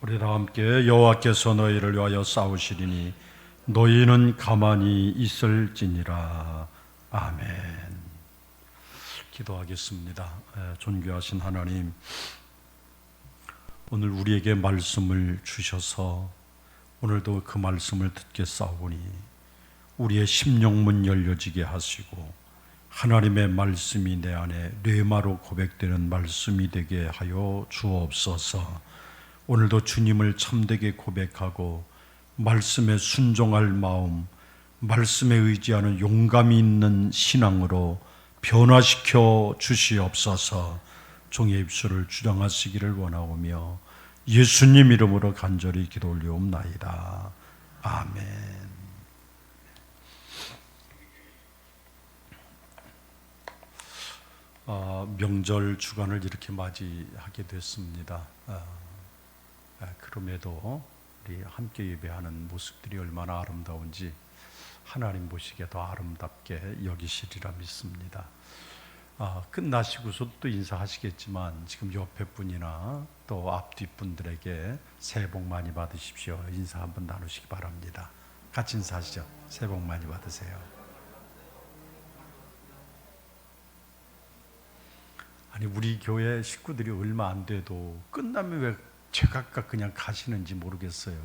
우리 다 함께 여호와께서 너희를 위하여 싸우시리니 너희는 가만히 있을지니라. 아멘. 기도하겠습니다. 존귀하신 하나님, 오늘 우리에게 말씀을 주셔서 오늘도 그 말씀을 듣겠사오니 우리의 심령문 열려지게 하시고 하나님의 말씀이 내 안에 뇌마로 고백되는 말씀이 되게 하여 주옵소서. 오늘도 주님을 참되게 고백하고 말씀에 순종할 마음, 말씀에 의지하는 용감이 있는 신앙으로 변화시켜 주시옵소서. 종의 입술을 주장하시기를 원하오며 예수님 이름으로 간절히 기도 올리옵나이다. 아멘. 명절 주간을 이렇게 맞이하게 됐습니다. 그럼에도 우리 함께 예배하는 모습들이 얼마나 아름다운지 하나님 보시기에 더 아름답게 여기시리라 믿습니다. 끝나시고서 또 인사하시겠지만 지금 옆에 분이나 또 앞뒤 분들에게 새해 복 많이 받으십시오. 인사 한번 나누시기 바랍니다. 같이 인사하시죠. 새해 복 많이 받으세요. 아니, 우리 교회 식구들이 얼마 안 돼도 끝나면 왜 제각각 그냥 가시는지 모르겠어요.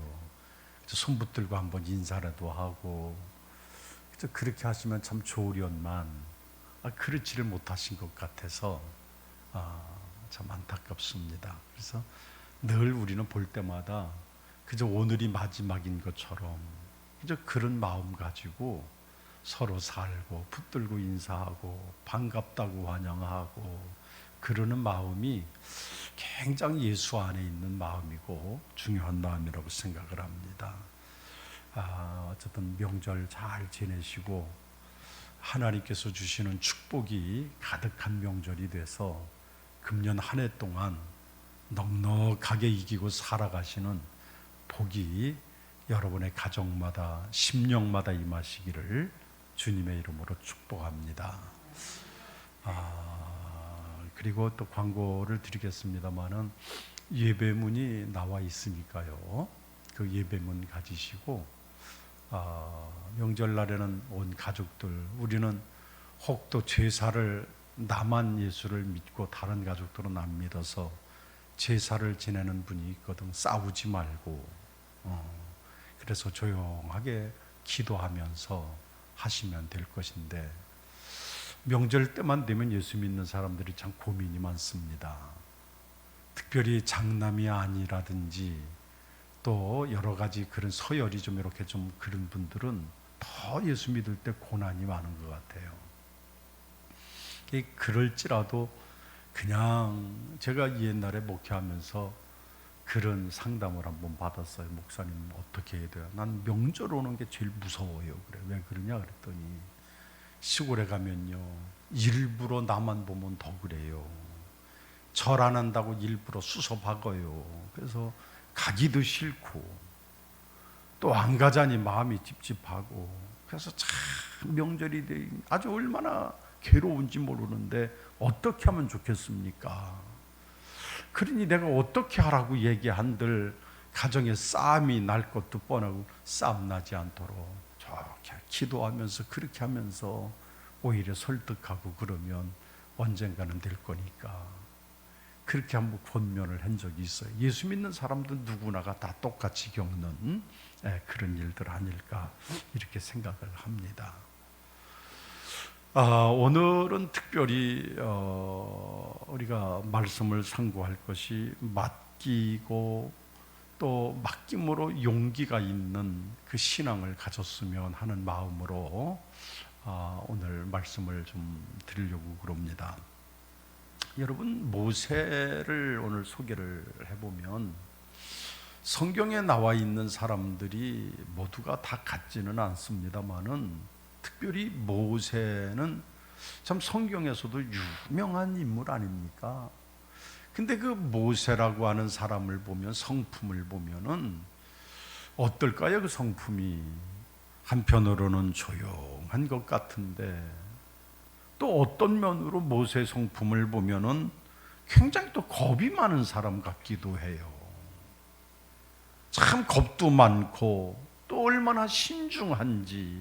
손붙들고 한번 인사라도 하고 그렇게 하시면 참 좋으련만 그렇지를 못하신 것 같아서 참 안타깝습니다. 그래서 늘 우리는 볼 때마다 그저 오늘이 마지막인 것처럼 그저 그런 마음 가지고 서로 살고 붙들고 인사하고 반갑다고 환영하고 그러는 마음이 굉장히 예수 안에 있는 마음이고 중요한 마음이라고 생각을 합니다. 어쨌든 명절 잘 지내시고 하나님께서 주시는 축복이 가득한 명절이 돼서 금년 한 해 동안 넉넉하게 이기고 살아가시는 복이 여러분의 가정마다 심령마다 임하시기를 주님의 이름으로 축복합니다. 그리고 또 광고를 드리겠습니다마는 예배문이 나와 있으니까요. 그 예배문 가지시고 명절날에는 온 가족들, 우리는 혹 또 제사를 나만 예수를 믿고 다른 가족들은 안 믿어서 제사를 지내는 분이 있거든. 싸우지 말고 그래서 조용하게 기도하면서 하시면 될 것인데 명절 때만 되면 예수 믿는 사람들이 참 고민이 많습니다. 특별히 장남이 아니라든지 또 여러 가지 그런 서열이 좀 이렇게 좀 그런 분들은 더 예수 믿을 때 고난이 많은 것 같아요. 그럴지라도 그냥 제가 옛날에 목회하면서 그런 상담을 한번 받았어요. 목사님 어떻게 해야 돼요? 난 명절 오는 게 제일 무서워요. 그래. 왜 그러냐 그랬더니 시골에 가면요 일부러 나만 보면 더 그래요. 절 안 한다고 일부러 수sob하고요. 그래서 가기도 싫고 또 안 가자니 마음이 찝찝하고 그래서 참 명절이 아주 얼마나 괴로운지 모르는데 어떻게 하면 좋겠습니까? 그러니 내가 어떻게 하라고 얘기한들 가정에 싸움이 날 것도 뻔하고 싸움 나지 않도록 저렇게 기도하면서 그렇게 하면서 오히려 설득하고 그러면 언젠가는 될 거니까 그렇게 한번 권면을 한 적이 있어요. 예수 믿는 사람들 누구나가 다 똑같이 겪는 그런 일들 아닐까 이렇게 생각을 합니다. 오늘은 특별히 우리가 말씀을 상고할 것이 맡기고 또 맡김으로 용기가 있는 그 신앙을 가졌으면 하는 마음으로 오늘 말씀을 좀 드리려고 그럽니다. 여러분, 모세를 오늘 소개를 해보면 성경에 나와 있는 사람들이 모두가 다 같지는 않습니다만은 특별히 모세는 참 성경에서도 유명한 인물 아닙니까? 근데 그 모세라고 하는 사람을 보면 성품을 보면은 어떨까요? 그 성품이 한편으로는 조용한 것 같은데 또 어떤 면으로 모세 성품을 보면은 굉장히 또 겁이 많은 사람 같기도 해요. 참 겁도 많고 또 얼마나 신중한지,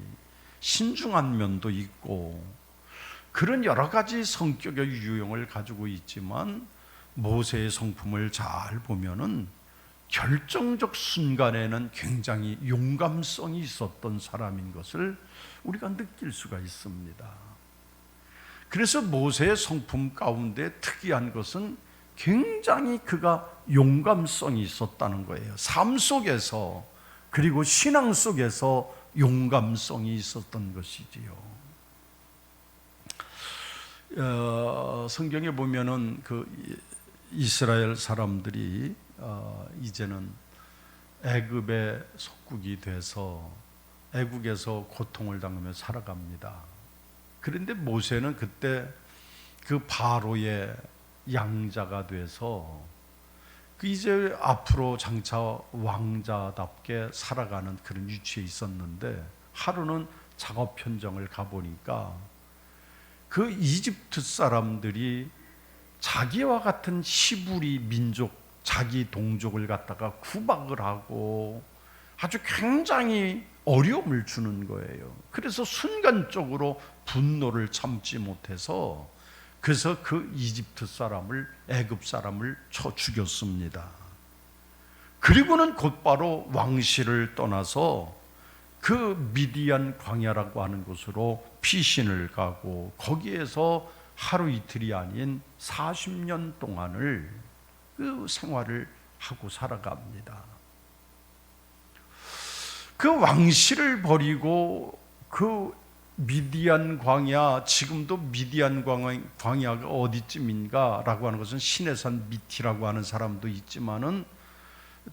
신중한 면도 있고 그런 여러 가지 성격의 유형을 가지고 있지만 모세의 성품을 잘 보면은 결정적 순간에는 굉장히 용감성이 있었던 사람인 것을 우리가 느낄 수가 있습니다. 그래서 모세의 성품 가운데 특이한 것은 굉장히 그가 용감성이 있었다는 거예요. 삶 속에서 그리고 신앙 속에서 용감성이 있었던 것이지요. 성경에 보면은 그 이스라엘 사람들이 이제는 애굽의 속국이 돼서 애국에서 고통을 당하며 살아갑니다. 그런데 모세는 그때 그 바로의 양자가 돼서 그 이제 앞으로 장차 왕자답게 살아가는 그런 위치에 있었는데 하루는 작업 현장을 가보니까 그 이집트 사람들이 자기와 같은 히브리 민족, 자기 동족을 갖다가 구박을 하고 아주 굉장히 어려움을 주는 거예요. 그래서 순간적으로 분노를 참지 못해서 그래서 그 이집트 사람을, 애굽 사람을 쳐 죽였습니다. 그리고는 곧바로 왕실을 떠나서 그 미디안 광야라고 하는 곳으로 피신을 가고 거기에서 하루 이틀이 아닌 40년 동안을 그 생활을 하고 살아갑니다. 그 왕실을 버리고 그 미디안 광야, 지금도 미디안 광야가 어디쯤인가 라고 하는 것은 시내산 미티라고 하는 사람도 있지만은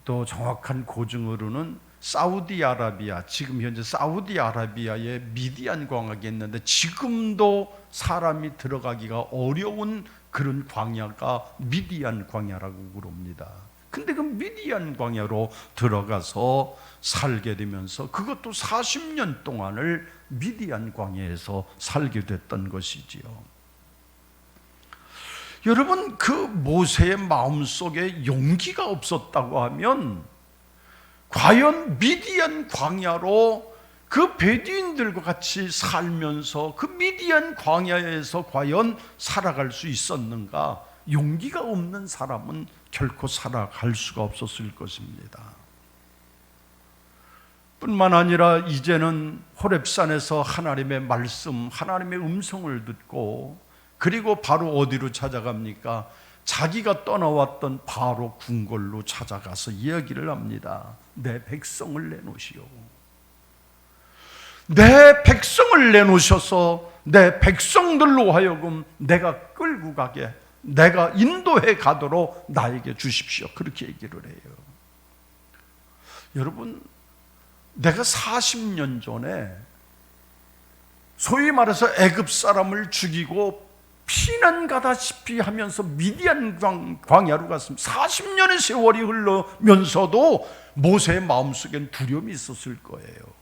또 정확한 고증으로는 사우디아라비아, 지금 현재 사우디아라비아에 미디안 광야가 있는데 지금도 사람이 들어가기가 어려운 그런 광야가 미디안 광야라고 그럽니다. 근데 그 미디안 광야로 들어가서 살게 되면서 그것도 40년 동안을 미디안 광야에서 살게 됐던 것이지요. 여러분, 그 모세의 마음속에 용기가 없었다고 하면 과연 미디안 광야로 그 베두인들과 같이 살면서 그 미디안 광야에서 과연 살아갈 수 있었는가? 용기가 없는 사람은 결코 살아갈 수가 없었을 것입니다. 뿐만 아니라 이제는 호렙산에서 하나님의 말씀, 하나님의 음성을 듣고 그리고 바로 어디로 찾아갑니까? 자기가 떠나왔던 바로 궁궐로 찾아가서 이야기를 합니다. 내 백성을 내놓으시오. 내 백성을 내놓으셔서 내 백성들로 하여금 내가 끌고 가게, 내가 인도해 가도록 나에게 주십시오. 그렇게 얘기를 해요. 여러분, 내가 40년 전에 소위 말해서 애굽 사람을 죽이고 피난 가다시피 하면서 미디안 광야로 갔습니다. 40년의 세월이 흐르면서도 모세의 마음속엔 두려움이 있었을 거예요.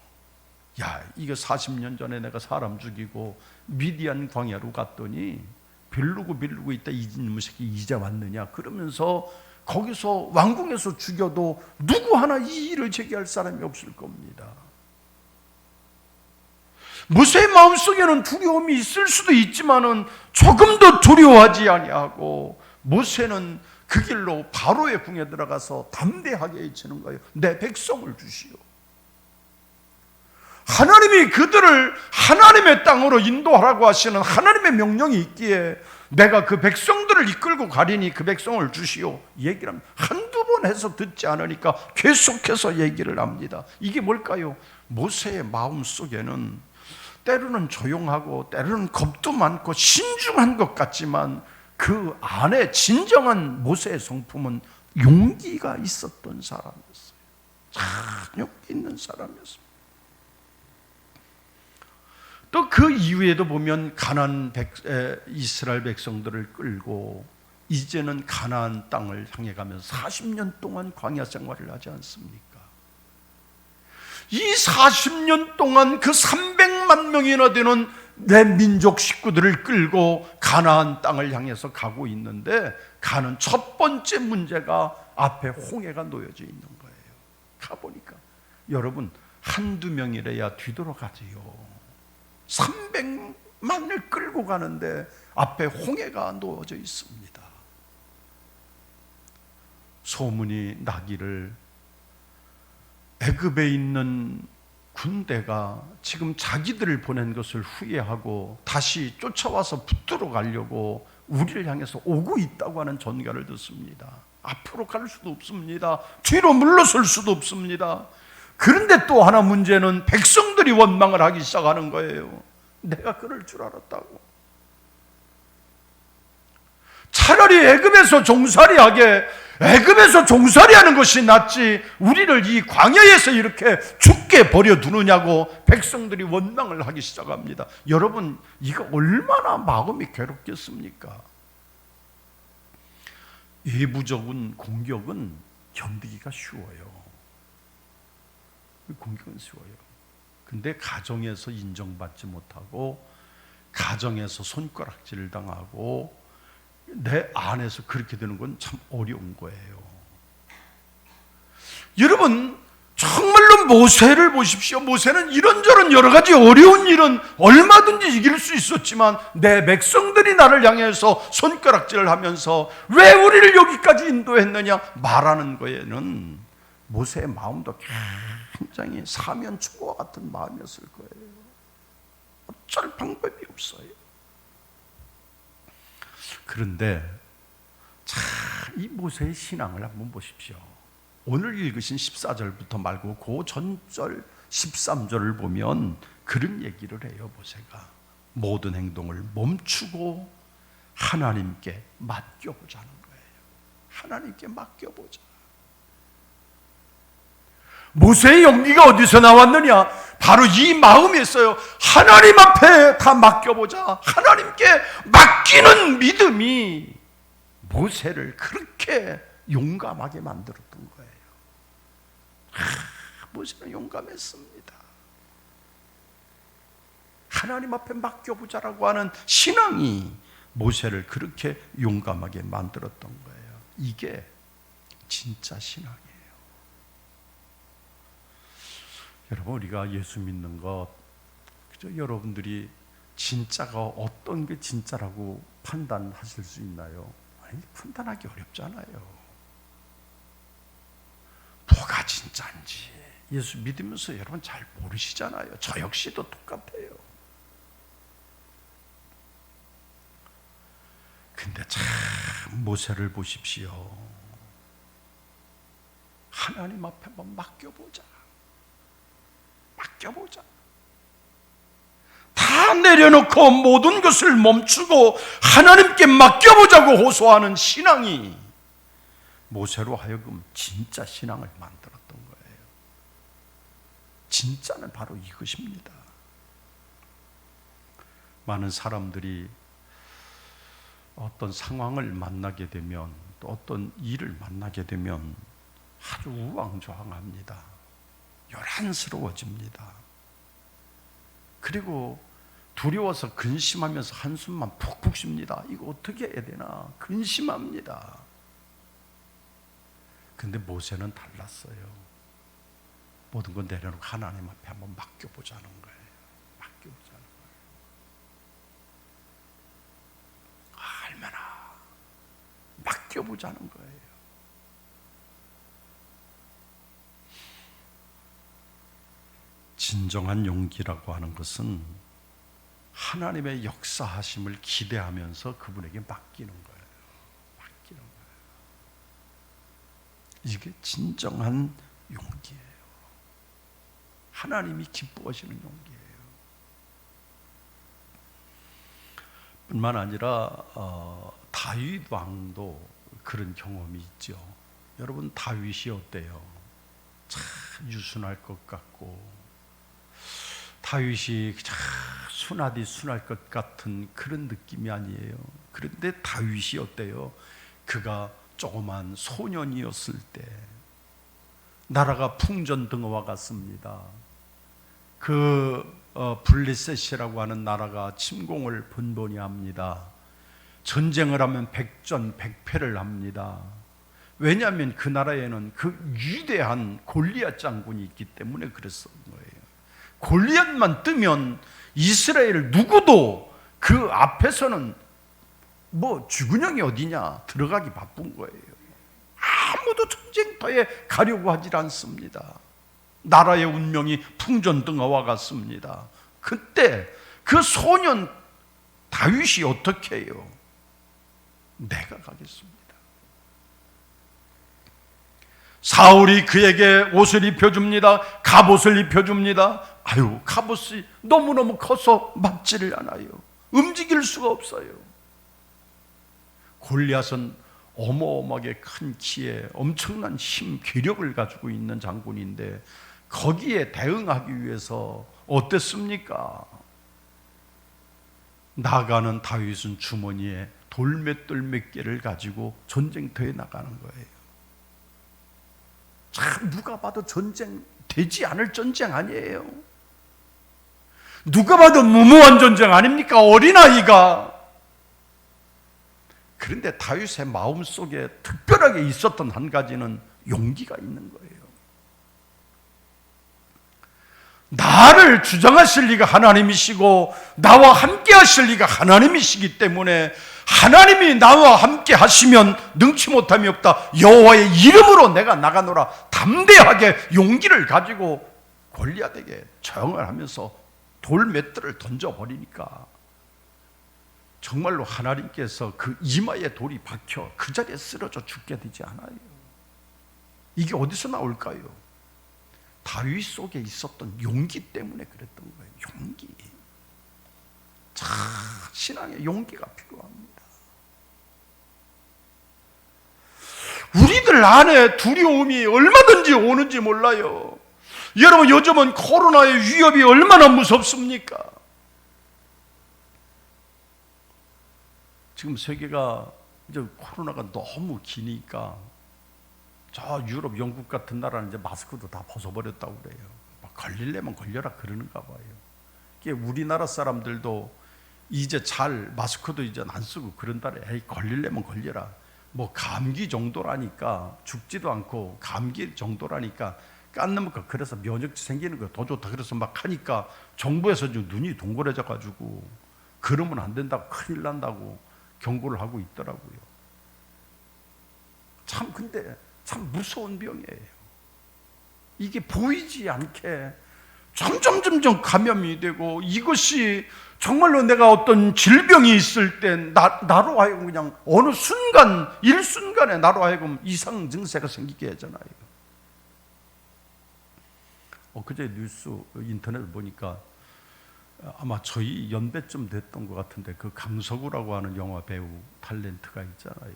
야, 이거 40년 전에 내가 사람 죽이고 미디안 광야로 갔더니 빌르고 있다, 이놈의 새끼 이제 왔느냐 그러면서 거기서 왕궁에서 죽여도 누구 하나 이 일을 제기할 사람이 없을 겁니다. 모세의 마음속에는 두려움이 있을 수도 있지만은 조금도 두려워하지 아니하고 모세는 그 길로 바로의 궁에 들어가서 담대하게 외치는 거예요. 내 백성을 주시오. 하나님이 그들을 하나님의 땅으로 인도하라고 하시는 하나님의 명령이 있기에 내가 그 백성들을 이끌고 가리니 그 백성을 주시오. 얘기를 합니다. 한두 번 해서 듣지 않으니까 계속해서 얘기를 합니다. 이게 뭘까요? 모세의 마음속에는 때로는 조용하고 때로는 겁도 많고 신중한 것 같지만 그 안에 진정한 모세의 성품은 용기가 있었던 사람이었어요. 참 용기 있는 사람이었습니다. 또 그 이후에도 보면 이스라엘 백성들을 끌고 이제는 가나안 땅을 향해 가면서 40년 동안 광야 생활을 하지 않습니까? 이 40년 동안 그 300만 명이나 되는 내 민족 식구들을 끌고 가나안 땅을 향해서 가고 있는데 가는 첫 번째 문제가 앞에 홍해가 놓여져 있는 거예요. 가보니까 여러분 한두 명이라야 뒤돌아가지요. 300만을 끌고 가는데 앞에 홍해가 놓아져 있습니다. 소문이 나기를 애굽에 있는 군대가 지금 자기들을 보낸 것을 후회하고 다시 쫓아와서 붙들어 가려고 우리를 향해서 오고 있다고 하는 전가를 듣습니다. 앞으로 갈 수도 없습니다. 뒤로 물러설 수도 없습니다. 그런데 또 하나 문제는 백성들이 원망을 하기 시작하는 거예요. 내가 그럴 줄 알았다고. 차라리 애굽에서 종살이하게, 애굽에서 종살이하는 것이 낫지 우리를 이 광야에서 이렇게 죽게 버려두느냐고 백성들이 원망을 하기 시작합니다. 여러분, 이거 얼마나 마음이 괴롭겠습니까? 외부적인 공격은 견디기가 쉬워요. 공격은 쉬워요. 근데 가정에서 인정받지 못하고, 가정에서 손가락질을 당하고, 내 안에서 그렇게 되는 건 참 어려운 거예요. 여러분, 정말로 모세를 보십시오. 모세는 이런저런 여러 가지 어려운 일은 얼마든지 이길 수 있었지만 내 백성들이 나를 향해서 손가락질을 하면서 왜 우리를 여기까지 인도했느냐 말하는 거에는 모세의 마음도 굉장히 사면초가 같은 마음이었을 거예요. 어쩔 방법이 없어요. 그런데 참 이 모세의 신앙을 한번 보십시오. 오늘 읽으신 14절부터 말고 그 전절 13절을 보면 그런 얘기를 해요. 모세가 모든 행동을 멈추고 하나님께 맡겨보자는 거예요. 하나님께 맡겨보자. 모세의 용기가 어디서 나왔느냐? 바로 이 마음이었어요. 하나님 앞에 다 맡겨보자. 하나님께 맡기는 믿음이 모세를 그렇게 용감하게 만들었던 거예요. 모세는 용감했습니다. 하나님 앞에 맡겨보자라고 하는 신앙이 모세를 그렇게 용감하게 만들었던 거예요. 이게 진짜 신앙이에요. 여러분, 우리가 예수 믿는 것, 그저 여러분들이 진짜가 어떤 게 진짜라고 판단하실 수 있나요? 아니, 판단하기 어렵잖아요. 뭐가 진짜인지 예수 믿으면서 여러분 잘 모르시잖아요. 저 역시도 똑같아요. 근데 참 모세를 보십시오. 하나님 앞에 한번 맡겨보자. 맡겨보자. 다 내려놓고 모든 것을 멈추고 하나님께 맡겨보자고 호소하는 신앙이 모세로 하여금 진짜 신앙을 만들었던 거예요. 진짜는 바로 이것입니다. 많은 사람들이 어떤 상황을 만나게 되면, 또 어떤 일을 만나게 되면 아주 우왕좌왕합니다. 요란스러워집니다. 그리고 두려워서 근심하면서 한숨만 푹푹 쉽니다. 이거 어떻게 해야 되나 근심합니다. 근데 모세는 달랐어요. 모든 걸 내려놓고 하나님 앞에 한번 맡겨보자는 거예요. 맡겨보자는 거예요. 얼마나 맡겨보자는 거예요. 진정한 용기라고 하는 것은 하나님의 역사하심을 기대하면서 그분에게 맡기는 거예요. 맡기는 거예요. 이게 진정한 용기예요. 하나님이 기뻐하시는 용기예요. 뿐만 아니라 다윗 왕도 그런 경험이 있죠. 여러분, 다윗이 어때요? 참 유순할 것 같고, 다윗이 순하디 순할 것 같은 그런 느낌이 아니에요. 그런데 다윗이 어때요? 그가 조그만 소년이었을 때 나라가 풍전등화와 같습니다. 블레셋이라고 하는 나라가 침공을 번번이 합니다. 전쟁을 하면 백전백패를 합니다. 왜냐하면 그 나라에는 그 위대한 골리앗 장군이 있기 때문에 그랬던 거예요. 골리앗만 뜨면 이스라엘 누구도 그 앞에서는 뭐 주군형이 어디냐 들어가기 바쁜 거예요. 아무도 전쟁터에 가려고 하질 않습니다. 나라의 운명이 풍전등화와 같습니다. 그때 그 소년 다윗이 어떻게 해요? 내가 가겠습니다. 사울이 그에게 옷을 입혀줍니다. 갑옷을 입혀줍니다. 아유, 갑옷이 너무너무 커서 맞지를 않아요. 움직일 수가 없어요. 골리앗은 어마어마하게 큰 키에 엄청난 힘, 괴력을 가지고 있는 장군인데 거기에 대응하기 위해서 어땠습니까? 나가는 다윗은 주머니에 돌맷돌 몇 개를 가지고 전쟁터에 나가는 거예요. 참 누가 봐도 전쟁 되지 않을 전쟁 아니에요. 누가 봐도 무모한 전쟁 아닙니까? 어린아이가. 그런데 다윗의 마음속에 특별하게 있었던 한 가지는 용기가 있는 거예요. 나를 주장하실 리가 하나님이시고 나와 함께 하실 리가 하나님이시기 때문에 하나님이 나와 함께 하시면 능치 못함이 없다. 여호와의 이름으로 내가 나가노라. 담대하게 용기를 가지고 골리앗에게 저항을 하면서 돌맷돌을 던져버리니까 정말로 하나님께서 그 이마에 돌이 박혀 그 자리에 쓰러져 죽게 되지 않아요. 이게 어디서 나올까요? 다윗 속에 있었던 용기 때문에 그랬던 거예요. 용기. 참 신앙에 용기가 필요합니다. 우리들 안에 두려움이 얼마든지 오는지 몰라요. 여러분, 요즘은 코로나의 위협이 얼마나 무섭습니까? 지금 세계가 이제 코로나가 너무 기니까 저 유럽, 영국 같은 나라는 이제 마스크도 다 벗어버렸다고 그래요. 막 걸리려면 걸려라 그러는가 봐요. 이게 우리나라 사람들도 이제 잘 마스크도 이제 안 쓰고 그런다래. 에이, 걸리려면 걸려라. 뭐 감기 정도라니까 죽지도 않고 감기 정도라니까 깐느니까 그래서 면역치 생기는 거 더 좋다. 그래서 막 하니까 정부에서 지금 눈이 동그래져 가지고 그러면 안 된다고 큰일 난다고 경고를 하고 있더라고요. 참 근데 참 무서운 병이에요. 이게 보이지 않게 점점 감염이 되고 이것이 정말로 내가 어떤 질병이 있을 때 나로 하여금 그냥 어느 순간 일순간에 나로 하여금 이상 증세가 생기게 하잖아요. 그제 뉴스 인터넷을 보니까 아마 저희 연배쯤 됐던 것 같은데 그 강석우라고 하는 영화 배우 탤런트가 있잖아요.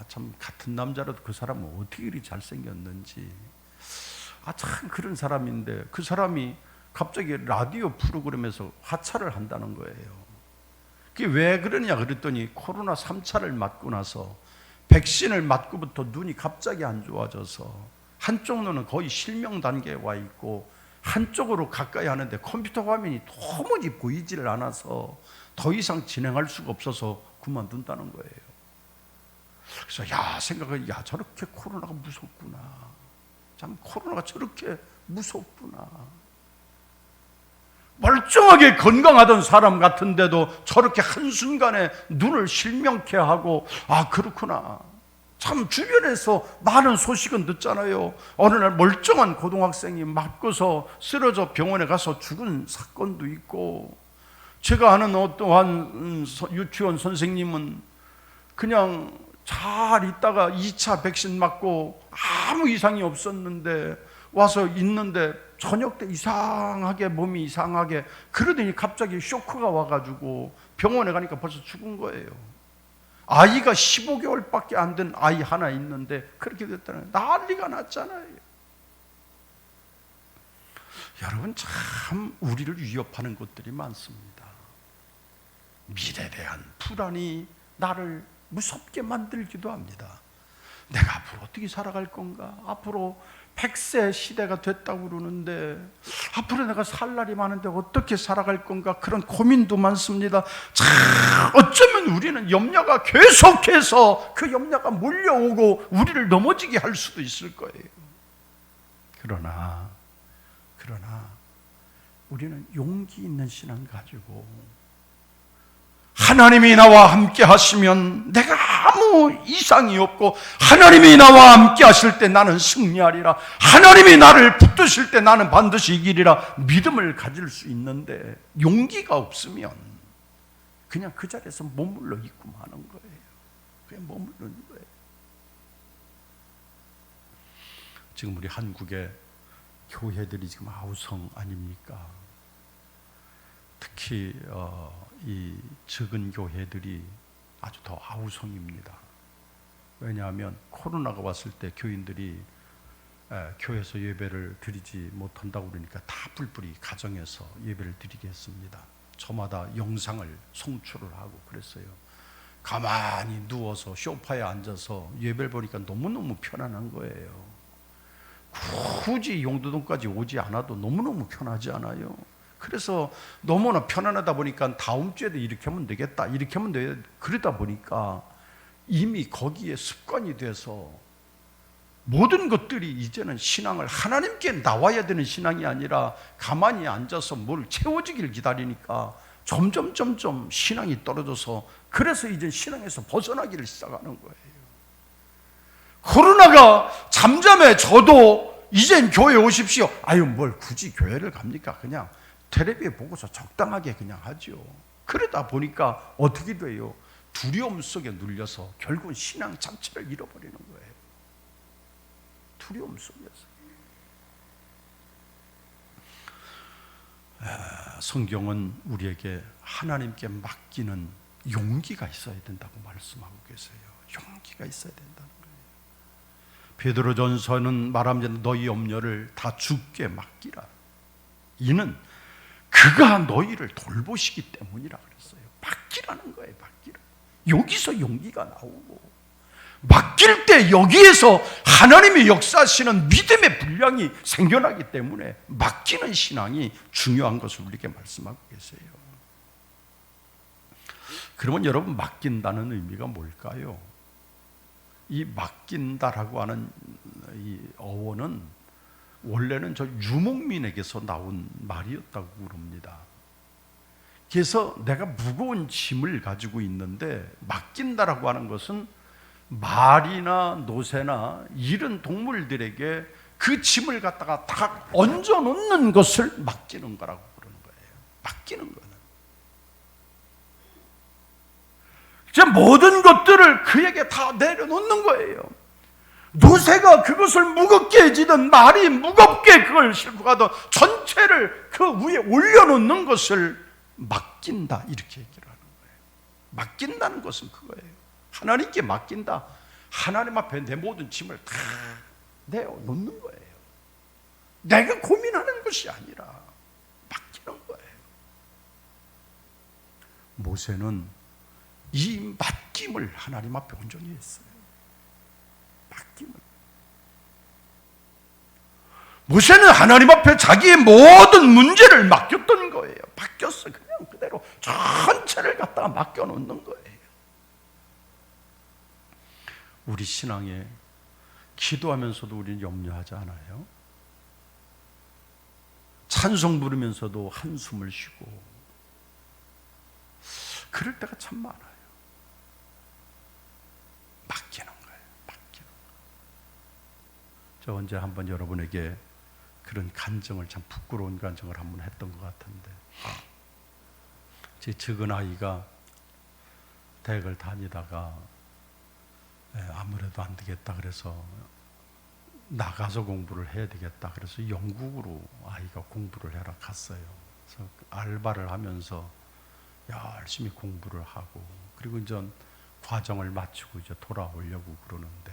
참 같은 남자라도 그 사람은 어떻게 이리 잘생겼는지 참 그런 사람인데 그 사람이 갑자기 라디오 프로그램에서 화차를 한다는 거예요. 그게 왜 그러냐 그랬더니 코로나 3차를 맞고 나서 백신을 맞고부터 눈이 갑자기 안 좋아져서 한쪽 눈은 거의 실명 단계에 와 있고 한쪽으로 가까이 하는데 컴퓨터 화면이 도무지 보이지를 않아서 더 이상 진행할 수가 없어서 그만둔다는 거예요. 그래서 생각을 저렇게 코로나가 무섭구나. 참 코로나가 저렇게 무섭구나. 멀쩡하게 건강하던 사람 같은데도 저렇게 한순간에 눈을 실명케 하고 그렇구나. 참 주변에서 많은 소식은 듣잖아요. 어느 날 멀쩡한 고등학생이 맞고서 쓰러져 병원에 가서 죽은 사건도 있고, 제가 아는 어떠한 유치원 선생님은 그냥 잘 있다가 2차 백신 맞고 아무 이상이 없었는데 와서 있는데 저녁 때 이상하게 몸이 이상하게 그러더니 갑자기 쇼크가 와가지고 병원에 가니까 벌써 죽은 거예요. 아이가 15개월밖에 안 된 아이 하나 있는데 그렇게 됐다는 거예요. 난리가 났잖아요. 여러분, 참 우리를 위협하는 것들이 많습니다. 미래에 대한 불안이 나를 무섭게 만들기도 합니다. 내가 앞으로 어떻게 살아갈 건가? 앞으로 100세 시대가 됐다고 그러는데 앞으로 내가 살 날이 많은데 어떻게 살아갈 건가? 그런 고민도 많습니다. 참 어쩌면 우리는 염려가 계속해서 그 염려가 몰려오고 우리를 넘어지게 할 수도 있을 거예요. 그러나 우리는 용기 있는 신앙 가지고 하나님이 나와 함께 하시면 내가 아무 이상이 없고, 하나님이 나와 함께 하실 때 나는 승리하리라, 하나님이 나를 붙드실 때 나는 반드시 이기리라 믿음을 가질 수 있는데, 용기가 없으면 그냥 그 자리에서 머물러 있고 마는 거예요. 그냥 머무르는 거예요. 지금 우리 한국의 교회들이 지금 아우성 아닙니까? 특히 이 적은 교회들이 아주 더 아우성입니다. 왜냐하면 코로나가 왔을 때 교인들이 교회에서 예배를 드리지 못한다고 그러니까 다 뿔뿔이 가정에서 예배를 드리게 했습니다. 저마다 영상을 송출을 하고 그랬어요. 가만히 누워서 소파에 앉아서 예배를 보니까 너무너무 편안한 거예요. 굳이 용두동까지 오지 않아도 너무너무 편하지 않아요? 그래서 너무나 편안하다 보니까 다음 주에도 이렇게 하면 되겠다, 이렇게 하면 되겠다, 그러다 보니까 이미 거기에 습관이 돼서 모든 것들이 이제는 신앙을 하나님께 나와야 되는 신앙이 아니라 가만히 앉아서 뭘 채워지기를 기다리니까 점점 신앙이 떨어져서, 그래서 이제 신앙에서 벗어나기를 시작하는 거예요. 코로나가 잠잠해져도 이젠 교회 오십시오. 아유, 뭘 굳이 교회를 갑니까? 그냥 텔레비에 보고서 적당하게 그냥 하죠. 그러다 보니까 어떻게 돼요? 두려움 속에 눌려서 결국은 신앙 자체를 잃어버리는 거예요. 두려움 속에서. 성경은 우리에게 하나님께 맡기는 용기가 있어야 된다고 말씀하고 계세요. 용기가 있어야 된다는 거예요. 베드로전서는 말하면 너희 염려를 다 주께 맡기라. 이는 그가 너희를 돌보시기 때문이라 그랬어요. 맡기라는 거예요. 맡기라. 여기서 용기가 나오고, 맡길 때 여기에서 하나님이 역사하시는 믿음의 분량이 생겨나기 때문에 맡기는 신앙이 중요한 것을 우리에게 말씀하고 계세요. 그러면 여러분, 맡긴다는 의미가 뭘까요? 이 맡긴다라고 하는 이 어원은 원래는 저 유목민에게서 나온 말이었다고 그럽니다. 그래서 내가 무거운 짐을 가지고 있는데 맡긴다라고 하는 것은 말이나 노새나 이런 동물들에게 그 짐을 갖다가 다 얹어 놓는 것을 맡기는 거라고 그러는 거예요. 맡기는 거는 이제 모든 것들을 그에게 다 내려놓는 거예요. 노새가 그것을 무겁게 지든 말이 무겁게 그걸 싣고 가든 전체를 그 위에 올려놓는 것을 맡긴다, 이렇게 얘기를 하는 거예요. 맡긴다는 것은 그거예요. 하나님께 맡긴다. 하나님 앞에 내 모든 짐을 다 내어놓는 거예요. 내가 고민하는 것이 아니라 맡기는 거예요. 모세는 이 맡김을 하나님 앞에 온전히 했어요. 맡김을. 모세는 하나님 앞에 자기의 모든 문제를 맡겼던 거예요. 맡겼어. 그냥 그대로 전체를 갖다가 맡겨놓는 거예요. 우리 신앙에 기도하면서도 우리는 염려하지 않아요? 찬송 부르면서도 한숨을 쉬고 그럴 때가 참 많아요. 맡기는 거예요. 맡기는 거예요. 저 언제 한번 여러분에게 그런 간증을, 참 부끄러운 간증을 한번 했던 것 같은데, 제 적은 아이가 대학을 다니다가 아무래도 안 되겠다 그래서 나가서 공부를 해야 되겠다 그래서 영국으로 아이가 공부를 해라 갔어요. 그래서 알바를 하면서 열심히 공부를 하고, 그리고 이제 과정을 마치고 이제 돌아오려고 그러는데,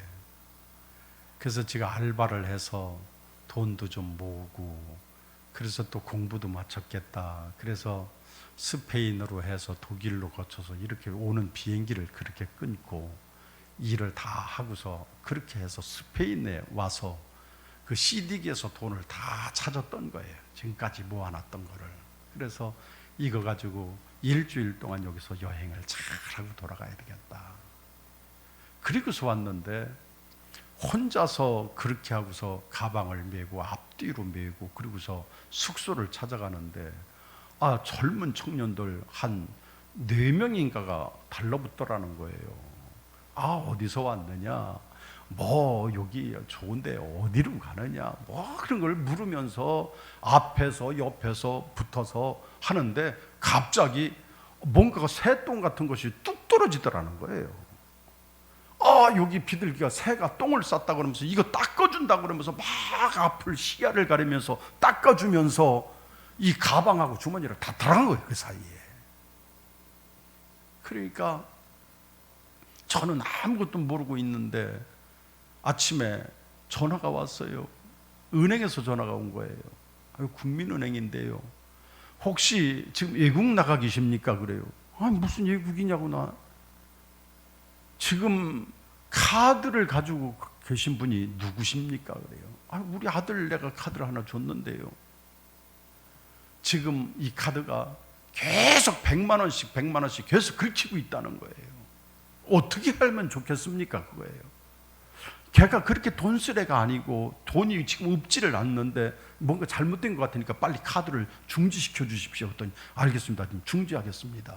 그래서 제가 알바를 해서 돈도 좀 모으고, 그래서 또 공부도 마쳤겠다. 그래서 스페인으로 해서 독일로 거쳐서 이렇게 오는 비행기를 그렇게 끊고 일을 다 하고서 그렇게 해서 스페인에 와서 그 CD기에서 돈을 다 찾았던 거예요. 지금까지 모아놨던 거를. 그래서 이거 가지고 일주일 동안 여기서 여행을 잘 하고 돌아가야 되겠다. 그리고서 왔는데 혼자서 그렇게 하고서 가방을 메고 앞뒤로 메고 그리고서 숙소를 찾아가는데 젊은 청년들 한 4명인가가 달라붙더라는 거예요. 어디서 왔느냐, 여기 좋은데 어디로 가느냐, 그런 걸 물으면서 앞에서 옆에서 붙어서 하는데 갑자기 뭔가가 새똥 같은 것이 뚝 떨어지더라는 거예요. 여기 비둘기가 새가 똥을 쌌다 그러면서 이거 닦아준다 그러면서 막 앞을 시야를 가리면서 닦아주면서 이 가방하고 주머니를 다 들어간 거예요, 그 사이에. 그러니까 저는 아무것도 모르고 있는데 아침에 전화가 왔어요. 은행에서 전화가 온 거예요. 국민은행인데요. 혹시 지금 외국 나가 계십니까? 그래요. 무슨 외국이냐고. 나 지금 카드를 가지고 계신 분이 누구십니까? 그래요. 우리 아들 내가 카드를 하나 줬는데요. 지금 이 카드가 계속 100만 원씩 계속 긁히고 있다는 거예요. 어떻게 하면 좋겠습니까? 그거예요. 걔가 그렇게 돈쓰레가 아니고 돈이 지금 없지를 않는데 뭔가 잘못된 것 같으니까 빨리 카드를 중지시켜 주십시오. 했더니 알겠습니다. 지금 중지하겠습니다.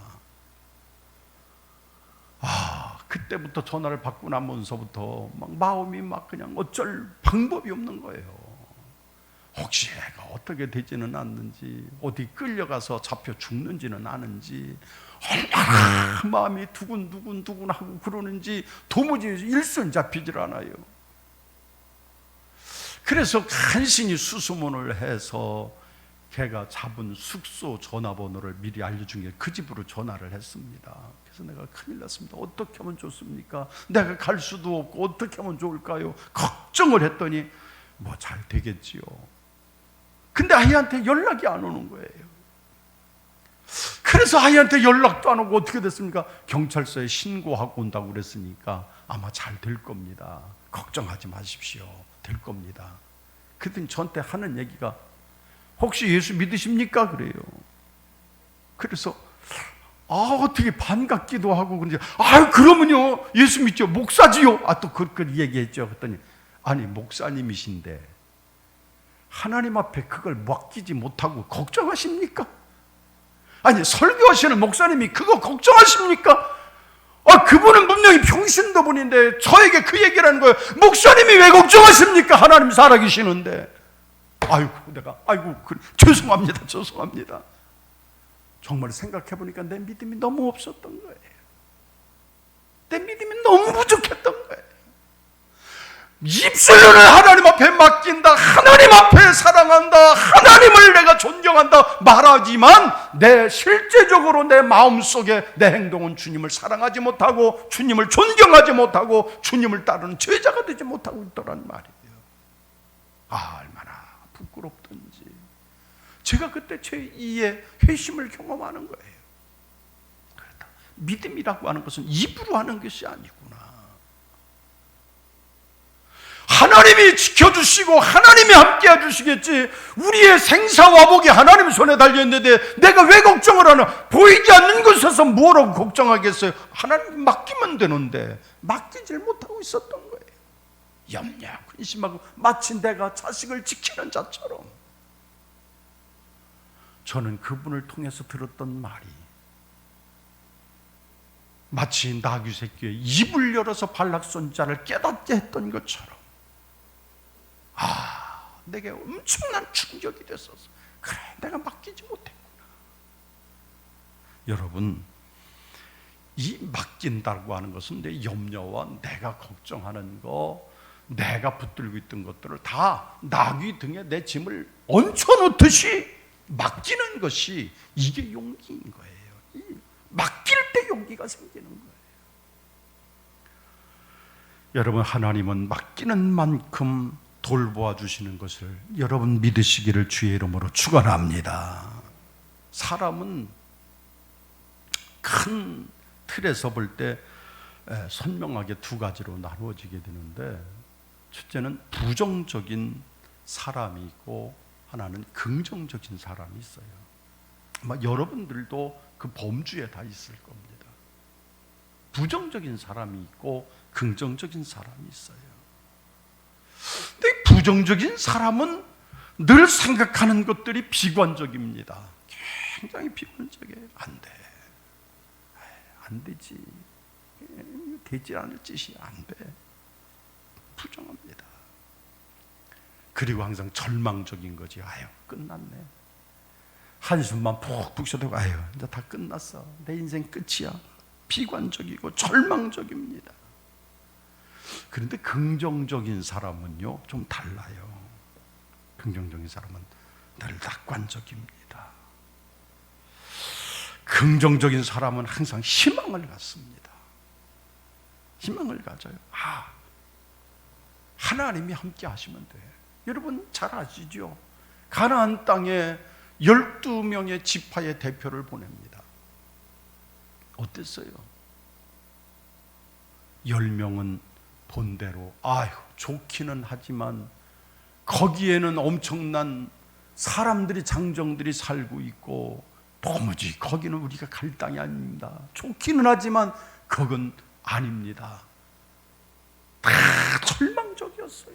그때부터 전화를 받고 나면서부터 마음이 그냥 어쩔 방법이 없는 거예요. 혹시 애가 어떻게 되지는 않는지, 어디 끌려가서 잡혀 죽는지는 아는지, 얼마나 마음이 두근두근하고 그러는지 도무지 일선 잡히질 않아요. 그래서 간신히 수소문을 해서 걔가 잡은 숙소 전화번호를 미리 알려준 게 그 집으로 전화를 했습니다. 그래서 내가 큰일 났습니다. 어떻게 하면 좋습니까? 내가 갈 수도 없고 어떻게 하면 좋을까요? 걱정을 했더니 잘 되겠지요. 근데 아이한테 연락이 안 오는 거예요. 그래서 아이한테 연락도 안 오고 어떻게 됐습니까? 경찰서에 신고하고 온다고 그랬으니까 아마 잘 될 겁니다. 걱정하지 마십시오. 될 겁니다. 그랬더니 저한테 하는 얘기가 혹시 예수 믿으십니까? 그래요. 그래서 어떻게 반갑기도 하고 그러지. 그러면요 예수 믿죠. 목사지요. 또 그렇게 얘기했죠. 그랬더니 아니 목사님이신데 하나님 앞에 그걸 맡기지 못하고 걱정하십니까? 아니 설교하시는 목사님이 그거 걱정하십니까? 그분은 분명히 평신도 분인데 저에게 그 얘기를 하는 거예요. 목사님이 왜 걱정하십니까? 하나님 살아계시는데. 죄송합니다. 정말 생각해보니까 내 믿음이 너무 없었던 거예요. 내 믿음이 너무 부족했던 거예요. 입술로는 하나님 앞에 맡긴다, 하나님 앞에 사랑한다, 하나님을 내가 존경한다 말하지만 내 실제적으로 내 마음속에 내 행동은 주님을 사랑하지 못하고 주님을 존경하지 못하고 주님을 따르는 제자가 되지 못하고 있더란 말이에요. 얼마나 부끄럽던지. 제가 그때 제2의 회심을 경험하는 거예요. 믿음이라고 하는 것은 입으로 하는 것이 아니구나. 하나님이 지켜주시고 하나님이 함께 해주시겠지. 우리의 생사화복이 하나님 손에 달려있는데 내가 왜 걱정을 하나? 보이지 않는 곳에서 뭐라고 걱정하겠어요? 하나님 맡기면 되는데 맡기질 못하고 있었던 거예요. 염려, 근심하고 마치 내가 자식을 지키는 자처럼. 저는 그분을 통해서 들었던 말이 마치 나귀 새끼의 입을 열어서 발락선자를 깨닫게 했던 것처럼 내게 엄청난 충격이 됐었어. 그래, 내가 맡기지 못했구나. 여러분, 이 맡긴다고 하는 것은 내 염려와 내가 걱정하는 거, 내가 붙들고 있던 것들을 다 나귀 등에 내 짐을 얹혀놓듯이 맡기는 것이 이게 용기인 거예요. 맡길 때 용기가 생기는 거예요. 여러분, 하나님은 맡기는 만큼 돌보아 주시는 것을 여러분 믿으시기를 주의 이름으로 축원합니다. 사람은 큰 틀에서 볼 때 선명하게 두 가지로 나누어지게 되는데, 첫째는 부정적인 사람이 있고 하나는 긍정적인 사람이 있어요. 아마 여러분들도 그 범주에 다 있을 겁니다. 부정적인 사람이 있고 긍정적인 사람이 있어요. 근데 부정적인 사람은 늘 생각하는 것들이 비관적입니다. 굉장히 비관적이에요. 안 돼. 안 되지. 되지 않을 짓이 안 돼. 부정합니다. 그리고 항상 절망적인 거지. 아유, 끝났네. 한숨만 푹푹 쉬어도 아유, 이제 다 끝났어. 내 인생 끝이야. 비관적이고 절망적입니다. 그런데 긍정적인 사람은요, 좀 달라요. 긍정적인 사람은 늘 낙관적입니다. 긍정적인 사람은 항상 희망을 갖습니다. 희망을 가져요. 하나님이 함께 하시면 돼. 여러분 잘 아시죠? 가나안 땅에 12명의 지파의 대표를 보냅니다. 어땠어요? 10명은 본대로 좋기는 하지만 거기에는 엄청난 사람들이, 장정들이 살고 있고 도무지 거기는 우리가 갈 땅이 아닙니다. 좋기는 하지만 그건 아닙니다. 다 절망적이었어요.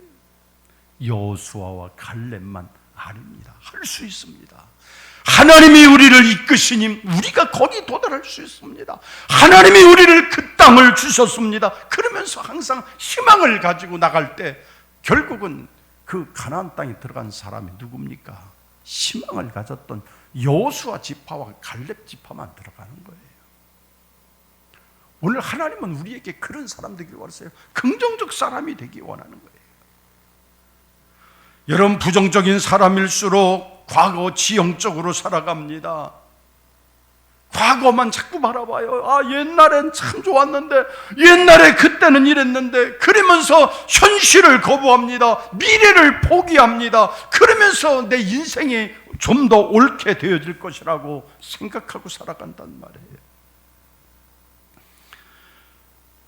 여호수아와 갈렙만 아닙니다. 할 수 있습니다. 하나님이 우리를 이끄시니 우리가 거기 도달할 수 있습니다. 하나님이 우리를 그 땅을 주셨습니다. 그러면서 항상 희망을 가지고 나갈 때 결국은 그 가나안 땅에 들어간 사람이 누굽니까? 희망을 가졌던 여호수아 지파와 갈렙 지파만 들어가는 거예요. 오늘 하나님은 우리에게 그런 사람 되길 원하세요. 긍정적 사람이 되기 원하는 거예요. 여러분, 부정적인 사람일수록 과거 지형적으로 살아갑니다. 과거만 자꾸 바라봐요. 옛날엔 참 좋았는데, 옛날에 그때는 이랬는데, 그러면서 현실을 거부합니다. 미래를 포기합니다. 그러면서 내 인생이 좀 더 옳게 되어질 것이라고 생각하고 살아간단 말이에요.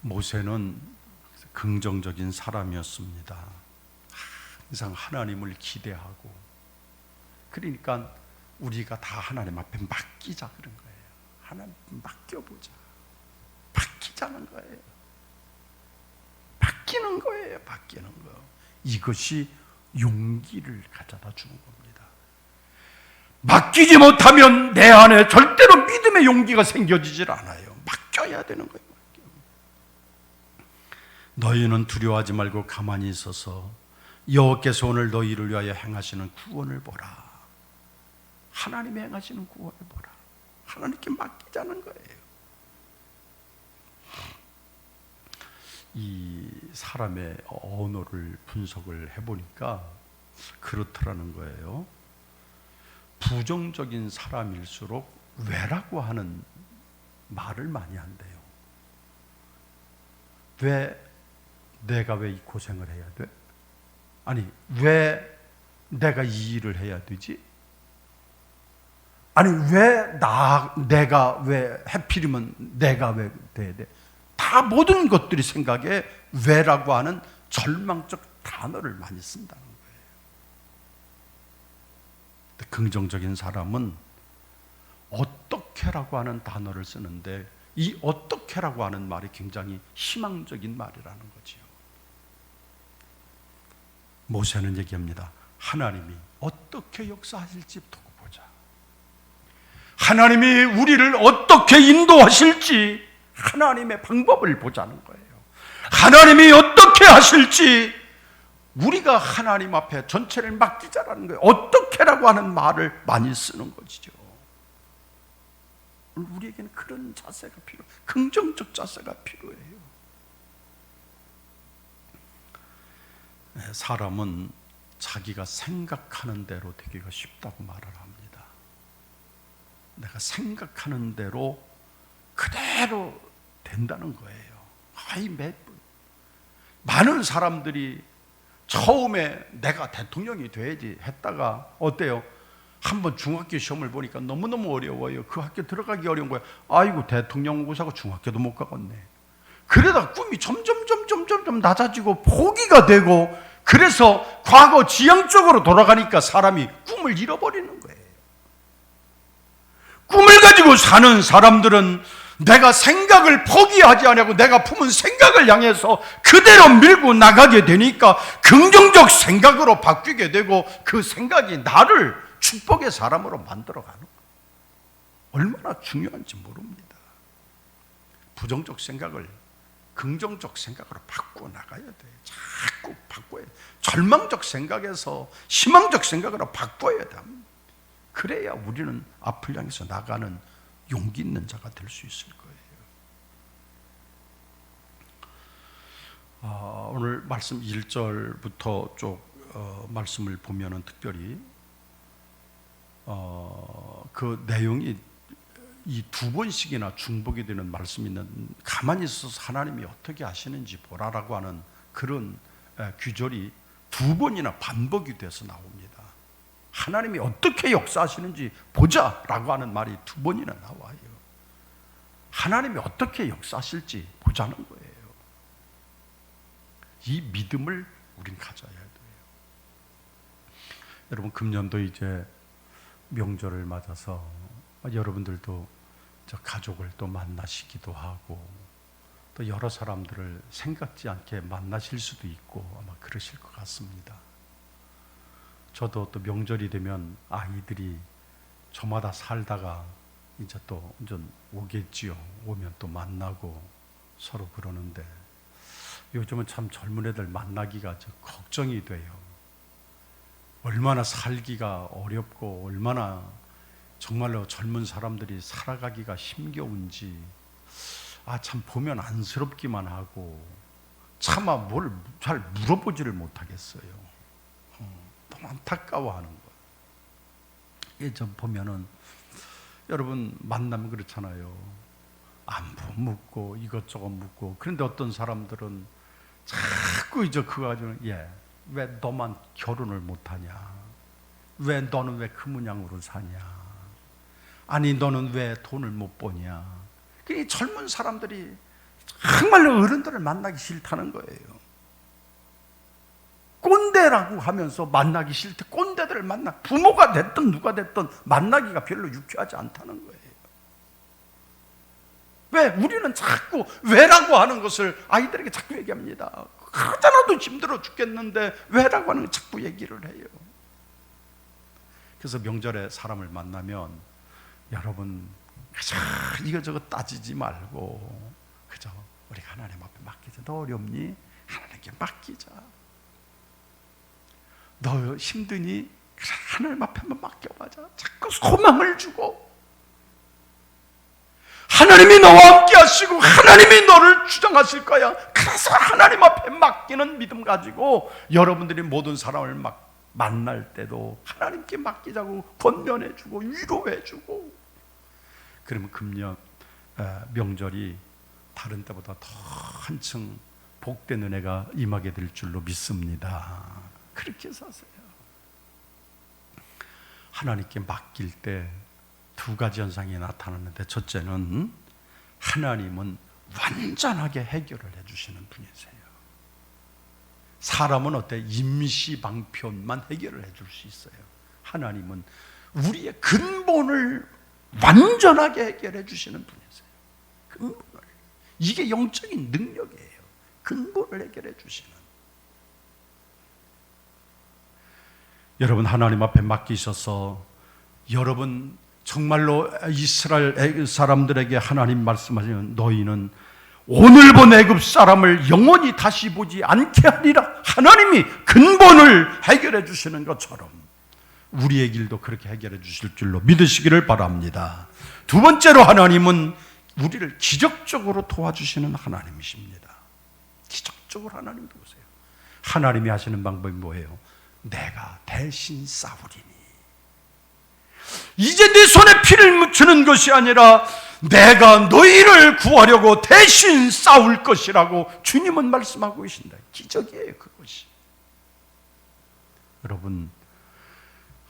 모세는 긍정적인 사람이었습니다. 항상 하나님을 기대하고, 그러니까 우리가 다 하나님 앞에 맡기자 그런 거예요. 하나님 맡겨보자. 맡기자는 거예요. 맡기는 거예요. 맡기는 거. 이것이 용기를 가져다 주는 겁니다. 맡기지 못하면 내 안에 절대로 믿음의 용기가 생겨지질 않아요. 맡겨야 되는 거예요. 너희는 두려워하지 말고 가만히 있어서 여호와께서 오늘 너희를 위하여 행하시는 구원을 보라. 하나님이 행하시는 구원을 보라. 하나님께 맡기자는 거예요. 이 사람의 언어를 분석을 해보니까 그렇더라는 거예요. 부정적인 사람일수록 왜라고 하는 말을 많이 한대요. 내가 왜 이 고생을 해야 돼? 아니, 왜 내가 이 일을 해야 되지? 아니, 내가 왜 하필이면 내가 왜 돼야 돼? 다 모든 것들이 생각에 왜라고 하는 절망적 단어를 많이 쓴다는 거예요. 긍정적인 사람은 어떻게라고 하는 단어를 쓰는데, 이 어떻게라고 하는 말이 굉장히 희망적인 말이라는 거지요. 모세는 얘기합니다. 하나님이 어떻게 역사하실지 두고 보자. 하나님이 우리를 어떻게 인도하실지 하나님의 방법을 보자는 거예요. 하나님이 어떻게 하실지 우리가 하나님 앞에 전체를 맡기자라는 거예요. 어떻게라고 하는 말을 많이 쓰는 것이죠. 우리에게는 그런 자세가 필요해요. 긍정적 자세가 필요해요. 사람은 자기가 생각하는 대로 되기가 쉽다고 말을 합니다. 내가 생각하는 대로 그대로 된다는 거예요. 거의 많은 사람들이 처음에 내가 대통령이 돼야지 했다가 어때요? 한번 중학교 시험을 보니까 너무너무 어려워요. 그 학교 들어가기 어려운 거예요. 아이고, 대통령 고사고 중학교도 못 가겠네. 그러다 꿈이 점점 낮아지고 포기가 되고, 그래서 과거 지향적으로 돌아가니까 사람이 꿈을 잃어버리는 거예요. 꿈을 가지고 사는 사람들은 내가 생각을 포기하지 않고 내가 품은 생각을 향해서 그대로 밀고 나가게 되니까 긍정적 생각으로 바뀌게 되고, 그 생각이 나를 축복의 사람으로 만들어가는 거예요. 얼마나 중요한지 모릅니다. 부정적 생각을 긍정적 생각으로 바꾸어 나가야 돼요. 자꾸 바꿔야 돼요. 절망적 생각에서 희망적 생각으로 바꿔야 됩니다. 그래야 우리는 앞을 향해서 나가는 용기 있는 자가 될 수 있을 거예요. 오늘 말씀 1절부터 쭉 말씀을 보면은 특별히 그 내용이 이 두 번씩이나 중복이 되는 말씀이 있는, 가만히 있어서 하나님이 어떻게 하시는지 보라라고 하는 그런 규절이 두 번이나 반복이 돼서 나옵니다. 하나님이 어떻게 역사하시는지 보자라고 하는 말이 두 번이나 나와요. 하나님이 어떻게 역사하실지 보자는 거예요. 이 믿음을 우린 가져야 돼요. 여러분, 금년도 이제 명절을 맞아서 여러분들도 저 가족을 또 만나시기도 하고, 또 여러 사람들을 생각지 않게 만나실 수도 있고 아마 그러실 것 같습니다. 저도 또 명절이 되면 아이들이 저마다 살다가 이제 또 좀 오겠지요. 오면 또 만나고 서로 그러는데, 요즘은 참 젊은 애들 만나기가 좀 걱정이 돼요. 얼마나 살기가 어렵고 얼마나 정말로 젊은 사람들이 살아가기가 힘겨운지 참 보면 안쓰럽기만 하고, 차마 뭘 잘 물어보지를 못하겠어요. 너무 안타까워하는 거예요. 이게 좀 보면은 여러분 만나면 그렇잖아요. 안부 묻고 이것저것 묻고, 그런데 어떤 사람들은 자꾸 이제 그거 가지고 왜 너만 결혼을 못하냐, 왜 너는 왜 그 모양으로 사냐, 아니 너는 왜 돈을 못 버냐. 그 젊은 사람들이 정말로 어른들을 만나기 싫다는 거예요. 꼰대라고 하면서 만나기 싫대. 꼰대들을 만나, 부모가 됐든 누가 됐든 만나기가 별로 유쾌하지 않다는 거예요. 왜? 우리는 자꾸 왜라고 하는 것을 아이들에게 자꾸 얘기합니다. 하잖아도 힘들어 죽겠는데 왜라고 하는 걸 자꾸 얘기를 해요. 그래서 명절에 사람을 만나면 여러분 그저 이거저거 따지지 말고 그저 우리 하나님 앞에 맡기자. 너 어렵니? 하나님께 맡기자. 너 힘드니? 하나님 앞에 한번 맡겨봐자. 자꾸 소망을 주고, 하나님이 너와 함께 하시고 하나님이 너를 주장하실 거야. 그래서 하나님 앞에 맡기는 믿음 가지고 여러분들이 모든 사람을 만날 때도 하나님께 맡기자고 권면해주고 위로해주고, 그러면 금년 명절이 다른 때보다 더 한층 복된 은혜가 임하게 될 줄로 믿습니다. 그렇게 사세요. 하나님께 맡길 때 두 가지 현상이 나타나는데, 첫째는 하나님은 완전하게 해결을 해주시는 분이세요. 사람은 어때? 임시방편만 해결을 해줄 수 있어요. 하나님은 우리의 근본을 완전하게 해결해 주시는 분이세요. 근본을. 이게 영적인 능력이에요. 근본을 해결해 주시는. 여러분 하나님 앞에 맡기셔서, 여러분 정말로 이스라엘 사람들에게 하나님 말씀하시는, 너희는 오늘 본 애굽 사람을 영원히 다시 보지 않게 하리라. 하나님이 근본을 해결해 주시는 것처럼 우리의 길도 그렇게 해결해 주실 줄로 믿으시기를 바랍니다. 두 번째로, 하나님은 우리를 기적적으로 도와주시는 하나님이십니다. 기적적으로 하나님 도우세요. 하나님이 하시는 방법이 뭐예요? 내가 대신 싸우리니. 이제 내 손에 피를 묻히는 것이 아니라 내가 너희를 구하려고 대신 싸울 것이라고 주님은 말씀하고 계신다. 기적이에요, 그것이. 여러분,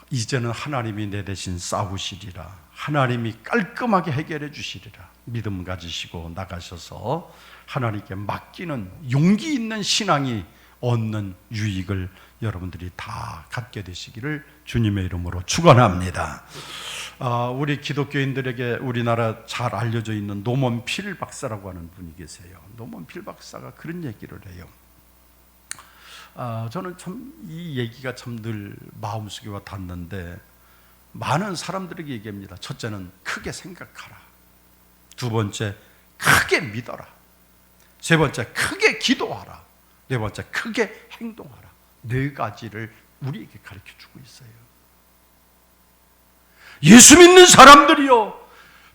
이제는 하나님이 내 대신 싸우시리라. 하나님이 깔끔하게 해결해 주시리라. 믿음 가지시고 나가셔서 하나님께 맡기는 용기 있는 신앙이 얻는 유익을 여러분들이 다 갖게 되시기를 주님의 이름으로 축원합니다. 우리 기독교인들에게 우리나라 잘 알려져 있는 노먼 필 박사라고 하는 분이 계세요. 노먼 필 박사가 그런 얘기를 해요. 저는 참 이 얘기가 참 늘 마음속에 와 닿는데, 많은 사람들에게 얘기합니다. 첫째는 크게 생각하라. 두 번째, 크게 믿어라. 세 번째, 크게 기도하라. 네 번째, 크게 행동하라. 네 가지를 우리에게 가르쳐 주고 있어요. 예수 믿는 사람들이요,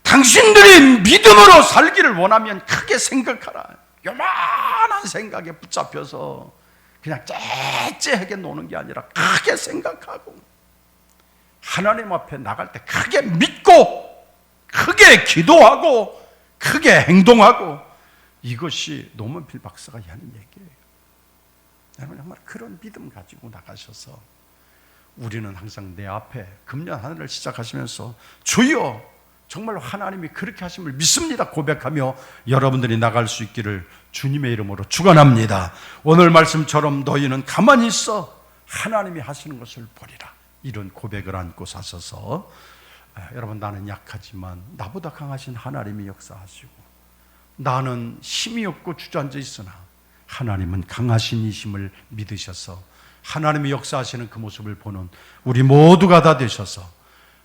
당신들이 믿음으로 살기를 원하면 크게 생각하라. 요만한 생각에 붙잡혀서 그냥 째째하게 노는 게 아니라 크게 생각하고, 하나님 앞에 나갈 때 크게 믿고, 크게 기도하고, 크게 행동하고, 이것이 노먼 필 박사가 하는 얘기예요. 여러분, 정말 그런 믿음 가지고 나가셔서, 우리는 항상 내 앞에 금년 한 해를 시작하시면서 주여 정말 하나님이 그렇게 하심을 믿습니다 고백하며 여러분들이 나갈 수 있기를 주님의 이름으로 축원합니다. 오늘 말씀처럼 너희는 가만히 있어 하나님이 하시는 것을 보리라, 이런 고백을 안고 사셔서, 여러분, 나는 약하지만 나보다 강하신 하나님이 역사하시고, 나는 힘이 없고 주저앉아 있으나 하나님은 강하신 이심을 믿으셔서 하나님이 역사하시는 그 모습을 보는 우리 모두가 다 되셔서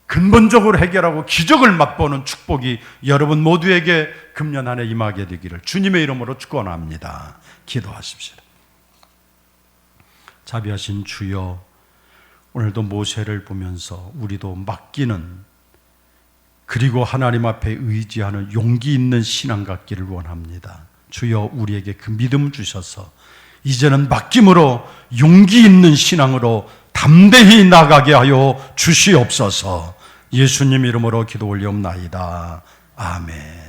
근본적으로 해결하고 기적을 맛보는 축복이 여러분 모두에게 금년 한 해 임하게 되기를 주님의 이름으로 축원합니다. 기도하십시오. 자비하신 주여, 오늘도 모세를 보면서 우리도 맡기는, 그리고 하나님 앞에 의지하는 용기 있는 신앙 갖기를 원합니다. 주여, 우리에게 그 믿음 주셔서 이제는 맡김으로 용기 있는 신앙으로 담대히 나가게 하여 주시옵소서. 예수님 이름으로 기도 올리옵나이다. 아멘.